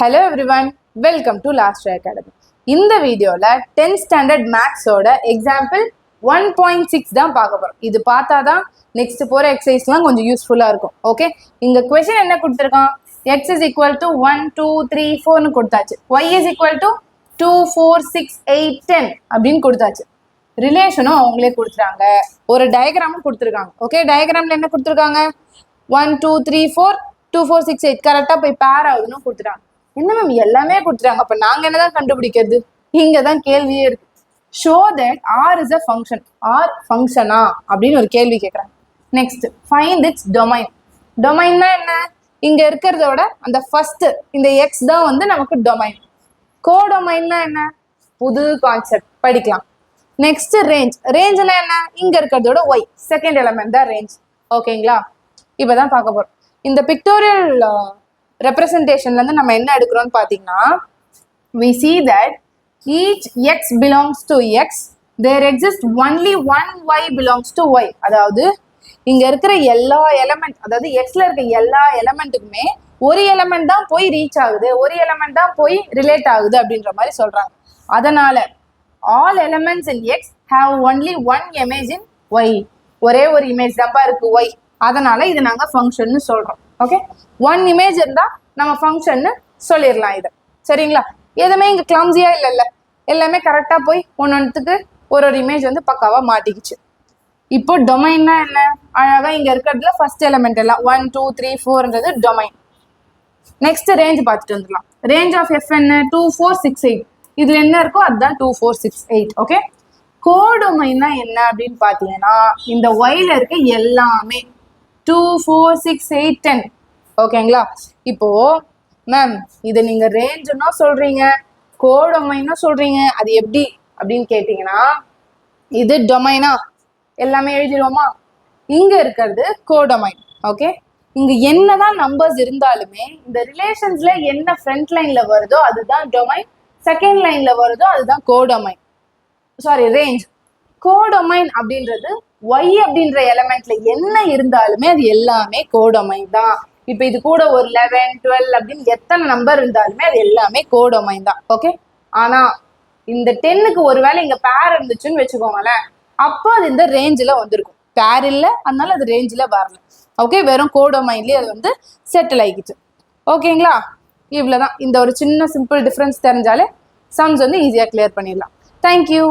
Hello everyone, welcome to Last Try Academy. இந்த வீடியோல 10th standard மேக்ஸோட example 1.6 தான் பார்க்க போறோம். இது பார்த்தா தான் நெக்ஸ்ட் போற எக்ஸசைஸ்லாம் கொஞ்சம் யூஸ்ஃபுல்லா இருக்கும். ஓகே, இங்க क्वेश्चन என்ன கொடுத்திருக்கான்? x is equal to 1 2 3 4 னு கொடுத்தாச்சு. y is equal to 2 4 6 8 10 அப்படினு கொடுத்தாச்சு. ரிலேஷனும் அவங்களே கொடுத்துறாங்க. ஒரு டயகிராமும் கொடுத்திருக்காங்க. ஓகே, டயகிராம்ல என்ன கொடுத்திருக்காங்க? 1 2 3 4 2 4 6 8 கரெக்டா போய் பேர் ஆகுதுன்னு கொடுத்துறாங்க. என்ன மேம் எல்லாமே கொடுத்துறாங்க, அப்ப நாங்க என்னதான் கண்டுபிடிக்கிறது? இங்க தான் கேள்வியே இருக்கு. Show that R is a function. R ஃபங்க்ஷனா அப்படின்னு ஒரு கேள்வி கேட்குறாங்க. Next find its domain. டொமைன்னா என்ன? இங்க இருக்கிறதோட அந்த ஃபர்ஸ்ட் இந்த எக்ஸ் தான் வந்து நமக்கு டொமைன். கோடொமைன்னா என்ன? புது கான்செப்ட் படிக்கலாம். Next range. ரேஞ்ச்னா என்ன? இங்க இருக்கிறதோட ஒய் செகண்ட் எலிமெண்ட் தான் ரேஞ்ச். ஓகேங்களா, இப்பதான் பார்க்க போறோம். இந்த பிக்டோரியல் ரெப்ரசன்டேஷன்ல இருந்து நம்ம என்ன எடுக்கிறோம்னு பாத்தீங்கன்னா, we see that each x belongs to x, there exists only one y belongs to y. அதாவது இங்க இருக்கிற எல்லா எலிமெண்ட், அதாவது எக்ஸ்ல இருக்க எல்லா எலிமெண்ட்டுக்குமே ஒரு எலிமெண்ட் தான் போய் ரீச் ஆகுது, ஒரு எலிமெண்ட் தான் போய் ரிலேட் ஆகுது அப்படின்ற மாதிரி சொல்றாங்க. அதனால all elements in x have only one image in y. ஒரே ஒரு இமேஜ் தான் இருக்கு y. அதனால இது நாங்க ஃபங்க்ஷன் சொல்றோம். ஓகே, ஒன் இமேஜ் இருந்தா நம்ம ஃபங்க்ஷன் சொல்லிடலாம் இதை. சரிங்களா, எதுவுமே இங்க கிளம்ஸியா இல்லைல்ல, எல்லாமே கரெக்டா போய் ஒன்னொன்னுக்கு ஒரு ஒரு இமேஜ் வந்து பக்காவா மாட்டிக்கிச்சு. இப்போ டொமைன்னா என்ன? அழகா இங்க இருக்கிறதுல ஃபர்ஸ்ட் எலிமெண்ட் எல்லாம் 1 2 3 4ன்றது டொமைன். நெக்ஸ்ட் ரேஞ்ச் பார்த்துட்டு வந்துடலாம். ரேஞ்ச் ஆஃப் எஃப் என்ன? 2 4 6 8. இதுல என்ன இருக்கோ அதுதான் 2 4 6 8. ஓகே, கோடொமைன்னா என்ன அப்படின்னு பாத்தீங்கன்னா, இந்த ஒய்ல இருக்க எல்லாமே 2 4 6 8 10. ஓகேங்களா, இப்போ மேம் இதை நீங்க ரேஞ்சுன்னா சொல்றீங்க, கோடொமைன்னா சொல்றீங்க, அது எப்படி அப்படின்னு கேட்டீங்கன்னா, இது டொமைனா எல்லாமே எழுதிடுவோமா? இங்க இருக்கிறது கோடொமைன். ஓகே, இங்க என்னதான் நம்பர்ஸ் இருந்தாலுமே இந்த ரிலேஷன்ஸ்ல என்ன ஃப்ரண்ட் லைன்ல வருதோ அதுதான் டொமைன், செகண்ட் லைன்ல வருதோ அதுதான் கோடொமைன். Sorry, range. கோடொமைன் அப்படின்றது ஒய் அப்படின்ற எலிமெண்ட்ல என்ன இருந்தாலுமே அது எல்லாமே கோடொமைன் தான். இப்ப இது கூட ஒரு 11 12 அப்படின்னு எத்தனை நம்பர் இருந்தாலுமே அது எல்லாமே கோடொமைன் தான். ஓகே, ஆனா இந்த 10க்கு ஒருவேளை இங்க பேர் இருந்துச்சுன்னு வச்சுக்கோங்களேன், அப்போ அது இந்த ரேஞ்சில் வந்திருக்கும். பேர் இல்லை, அதனால அது ரேஞ்சில் வரல. ஓகே, வெறும் கோடொமைன்லயே அது வந்து செட்டில் ஆகிக்கிச்சு. ஓகேங்களா, இவ்வளவுதான். இந்த ஒரு சின்ன சிம்பிள் டிஃபரன்ஸ் தெரிஞ்சாலே சம்ஸ் வந்து ஈஸியா கிளியர் பண்ணிடலாம். தேங்க்யூ.